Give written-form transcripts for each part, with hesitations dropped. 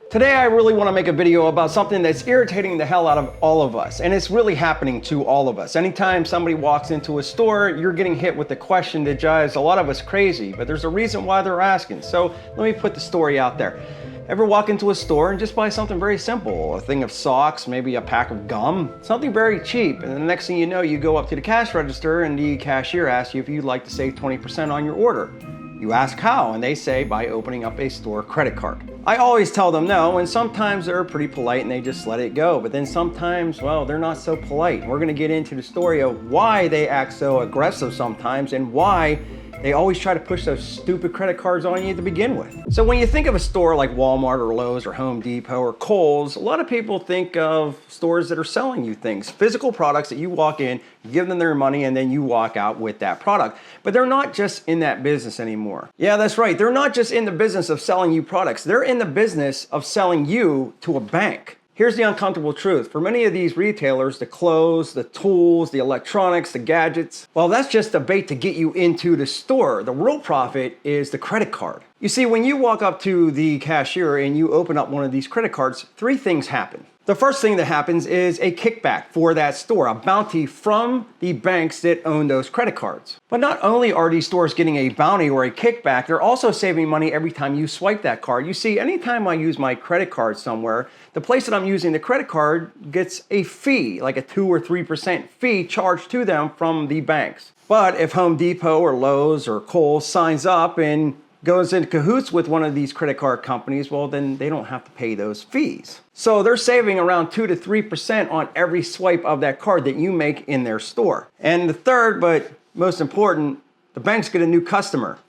Today I really want to make a video about something that's irritating the hell out of all of us, and it's really happening to all of us. Anytime somebody walks into a store, you're getting hit with a question that drives a lot of us crazy, but there's a reason why they're asking. So let me put the story out there. Ever walk into a store and just buy something very simple, a thing of socks, maybe a pack of gum, something very cheap, and the next thing you know, you go up to the cash register and the cashier asks you if you'd like to save 20% on your order. You ask how, and they say by opening up a store credit card. I always tell them no, and sometimes they're pretty polite and they just let it go. But then sometimes, well, they're not so polite. We're gonna get into the story of why they act so aggressive sometimes and why they always try to push those stupid credit cards on you to begin with. So when you think of a store like Walmart or Lowe's or Home Depot or Kohl's, a lot of people think of stores that are selling you things, physical products that you walk in, you give them their money, and then you walk out with that product. But they're not just in that business anymore. Yeah, that's right. They're not just in the business of selling you products. They're in the business of selling you to a bank. Here's the uncomfortable truth. For many of these retailers, the clothes, the tools, the electronics, the gadgets, well, that's just a bait to get you into the store. The real profit is the credit card. You see, when you walk up to the cashier and you open up one of these credit cards, three things happen. The first thing that happens is a kickback for that store, a bounty from the banks that own those credit cards. But not only are these stores getting a bounty or a kickback, they're also saving money every time you swipe that card. You see, anytime I use my credit card somewhere, the place that I'm using the credit card gets a fee, like a 2 or 3% fee charged to them from the banks. But if Home Depot or Lowe's or Kohl's signs up and goes in cahoots with one of these credit card companies, well, then they don't have to pay those fees. So they're saving around 2 to 3% on every swipe of that card that you make in their store. And the third, but most important, the banks get a new customer,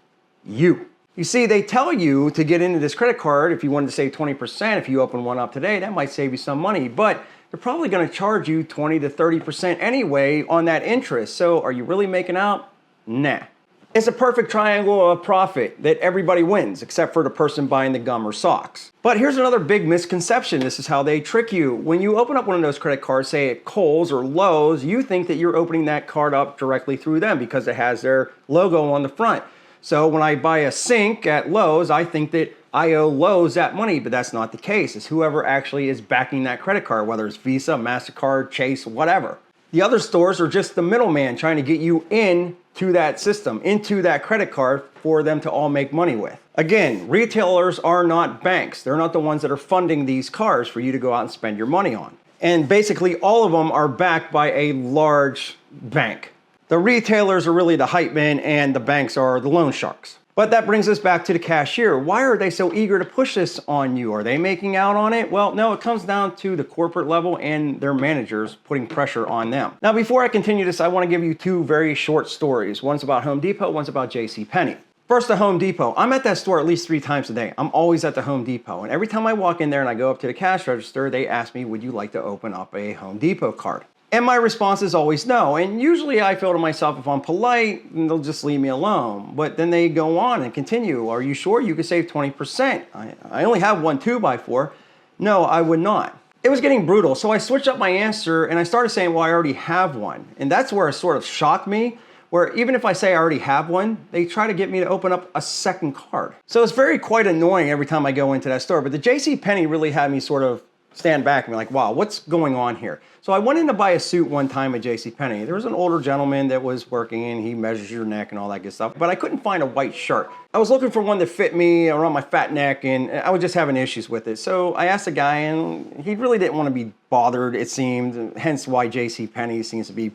you. You see, they tell you to get into this credit card if you wanted to save 20%. If you open one up today, that might save you some money, but they're probably going to charge you 20 to 30% anyway on that interest. So are you really making out? Nah. It's a perfect triangle of profit that everybody wins, except for the person buying the gum or socks. But here's another big misconception. This is how they trick you. When you open up one of those credit cards, say at Kohl's or Lowe's, you think that you're opening that card up directly through them because it has their logo on the front. So when I buy a sink at Lowe's, I think that I owe Lowe's that money, but that's not the case. It's whoever actually is backing that credit card, whether it's Visa, MasterCard, Chase, whatever. The other stores are just the middleman trying to get you into that system, into that credit card for them to all make money with. Again, retailers are not banks. They're not the ones that are funding these cards for you to go out and spend your money on. And basically all of them are backed by a large bank. The retailers are really the hype men and the banks are the loan sharks. But that brings us back to the cashier. Why are they so eager to push this on you? Are they making out on it? Well, no, it comes down to the corporate level and their managers putting pressure on them. Now, before I continue this, I want to give you two very short stories. One's about Home Depot, one's about JCPenney. First, the Home Depot. I'm at that store at least 3 times a day. I'm always at the Home Depot. And every time I walk in there and I go up to the cash register, they ask me, would you like to open up a Home Depot card? And my response is always no. And usually I feel to myself, if I'm polite, they'll just leave me alone. But then they go on and continue. Are you sure you could save 20%? I only have one 2x4. No, I would not. It was getting brutal. So I switched up my answer and I started saying, well, I already have one. And that's where it sort of shocked me, where even if I say I already have one, they try to get me to open up a second card. So it's quite annoying every time I go into that store. But the JCPenney really had me sort of stand back and be like, wow, what's going on here? So I went in to buy a suit one time at JCPenney. There was an older gentleman that was working and he measures your neck and all that good stuff, but I couldn't find a white shirt. I was looking for one that fit me around my fat neck and I was just having issues with it. So I asked the guy and he really didn't want to be bothered, it seemed, hence why JCPenney seems to be.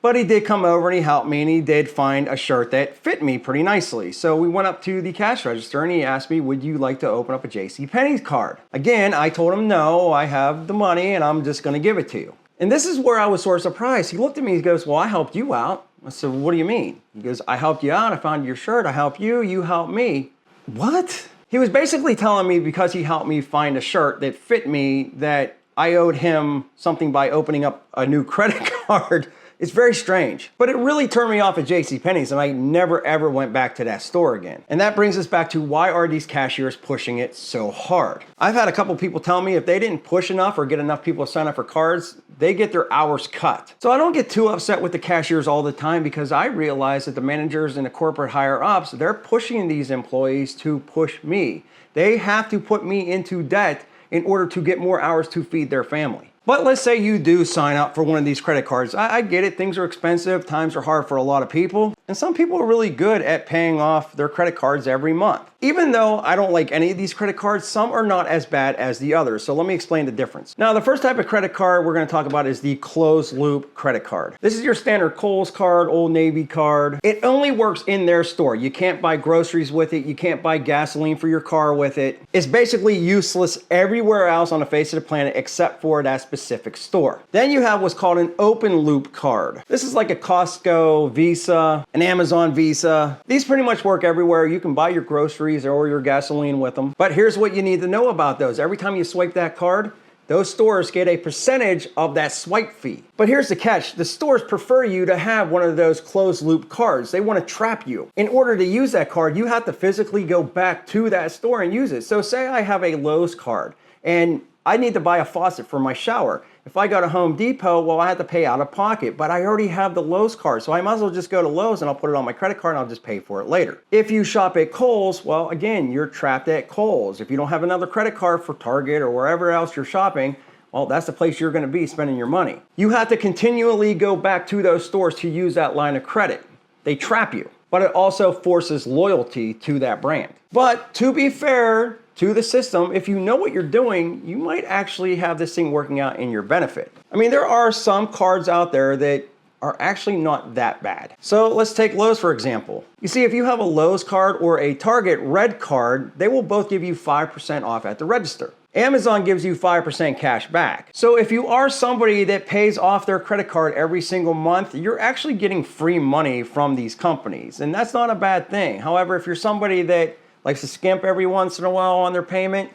But he did come over and he helped me and he did find a shirt that fit me pretty nicely. So we went up to the cash register and he asked me, would you like to open up a JCPenney card? Again, I told him, no, I have the money and I'm just gonna give it to you. And this is where I was sort of surprised. He looked at me, he goes, well, I helped you out. I said, what do you mean? He goes, I helped you out, I found your shirt, I helped you, you helped me. What? He was basically telling me because he helped me find a shirt that fit me that I owed him something by opening up a new credit card. It's very strange, but it really turned me off at JCPenney's and I never ever went back to that store again. And that brings us back to why are these cashiers pushing it so hard? I've had a couple people tell me if they didn't push enough or get enough people to sign up for cards, they get their hours cut. So I don't get too upset with the cashiers all the time because I realize that the managers and the corporate higher ups, they're pushing these employees to push me. They have to put me into debt in order to get more hours to feed their family. But let's say you do sign up for one of these credit cards. I get it, things are expensive, times are hard for a lot of people, and some people are really good at paying off their credit cards every month. Even though I don't like any of these credit cards, some are not as bad as the others, so let me explain the difference. Now, the first type of credit card we're gonna talk about is the closed loop credit card. This is your standard Kohl's card, Old Navy card. It only works in their store. You can't buy groceries with it, you can't buy gasoline for your car with it. It's basically useless everywhere else on the face of the planet except for that specific store. Then you have what's called an open loop card. This is like a Costco Visa, an Amazon Visa. These pretty much work everywhere. You can buy your groceries or your gasoline with them. But here's what you need to know about those. Every time you swipe that card, those stores get a percentage of that swipe fee. But here's the catch. The stores prefer you to have one of those closed loop cards. They want to trap you. In order to use that card, you have to physically go back to that store and use it. So say I have a Lowe's card and I need to buy a faucet for my shower. If I go to Home Depot, well, I have to pay out of pocket, but I already have the Lowe's card, so I might as well just go to Lowe's and I'll put it on my credit card and I'll just pay for it later. If you shop at Kohl's, well, again, you're trapped at Kohl's. If you don't have another credit card for Target or wherever else you're shopping, well, that's the place you're gonna be spending your money. You have to continually go back to those stores to use that line of credit. They trap you, but it also forces loyalty to that brand. But to be fair to the system, if you know what you're doing, you might actually have this thing working out in your benefit. I mean, there are some cards out there that are actually not that bad. So let's take Lowe's for example. You see, if you have a Lowe's card or a Target Red card, they will both give you 5% off at the register. Amazon gives you 5% cash back. So if you are somebody that pays off their credit card every single month, you're actually getting free money from these companies. And that's not a bad thing. However, if you're somebody that likes to skimp every once in a while on their payment,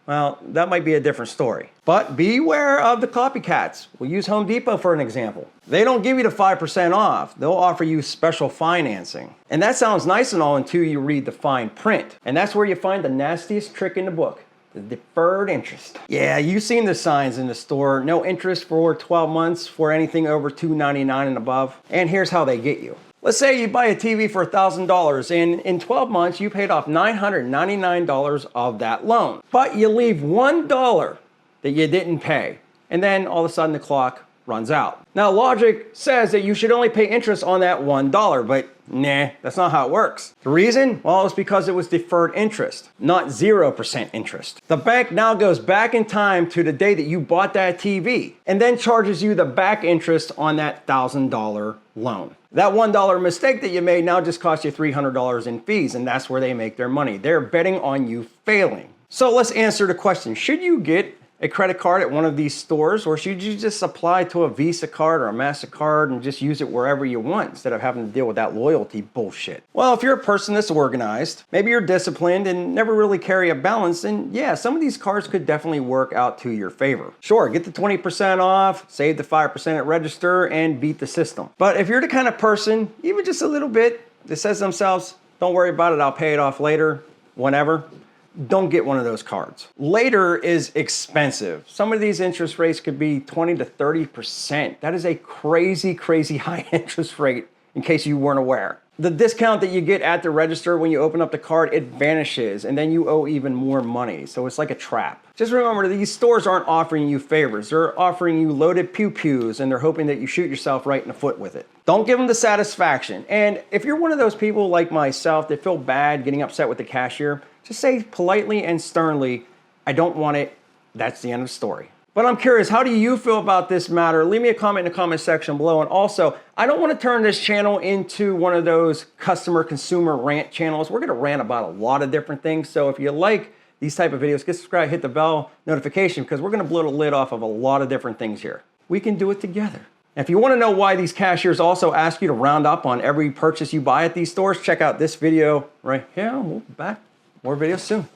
well, that might be a different story. But beware of the copycats. We'll use Home Depot for an example. They don't give you the 5% off. They'll offer you special financing. And that sounds nice and all until you read the fine print. And that's where you find the nastiest trick in the book. The deferred interest. Yeah, you've seen the signs in the store. No interest for 12 months for anything over $299 and above. And here's how they get you. Let's say you buy a TV for $1,000 and in 12 months you paid off $999 of that loan. But you leave $1 that you didn't pay. And then all of a sudden the clock runs out. Now logic says that you should only pay interest on that $1, but nah, that's not how it works. The reason? Well, it's because it was deferred interest, not 0% interest. The bank now goes back in time to the day that you bought that TV and then charges you the back interest on that $1,000 loan. That $1 mistake that you made now just cost you $300 in fees, and that's where they make their money. They're betting on you failing. So let's answer the question. Should you get a credit card at one of these stores, or should you just apply to a Visa card or a MasterCard and just use it wherever you want instead of having to deal with that loyalty bullshit? Well, if you're a person that's organized, maybe you're disciplined and never really carry a balance, then yeah, some of these cards could definitely work out to your favor. Sure, get the 20% off, save the 5% at register, and beat the system. But if you're the kind of person, even just a little bit, that says to themselves, don't worry about it, I'll pay it off later, whenever, don't get one of those cards. Later is expensive. Some of these interest rates could be 20 to 30%. That is a crazy, crazy high interest rate in case you weren't aware. The discount that you get at the register when you open up the card, it vanishes and then you owe even more money. So it's like a trap. Just remember, these stores aren't offering you favors. They're offering you loaded pew-pews and they're hoping that you shoot yourself right in the foot with it. Don't give them the satisfaction. And if you're one of those people like myself that feel bad getting upset with the cashier, just say politely and sternly, I don't want it. That's the end of the story. But I'm curious, how do you feel about this matter? Leave me a comment in the comment section below. And also, I don't want to turn this channel into one of those consumer rant channels. We're going to rant about a lot of different things. So if you like these type of videos, get subscribed, hit the bell notification, because we're going to blow the lid off of a lot of different things here. We can do it together. And if you want to know why these cashiers also ask you to round up on every purchase you buy at these stores, check out this video right here. We'll be back. More videos soon.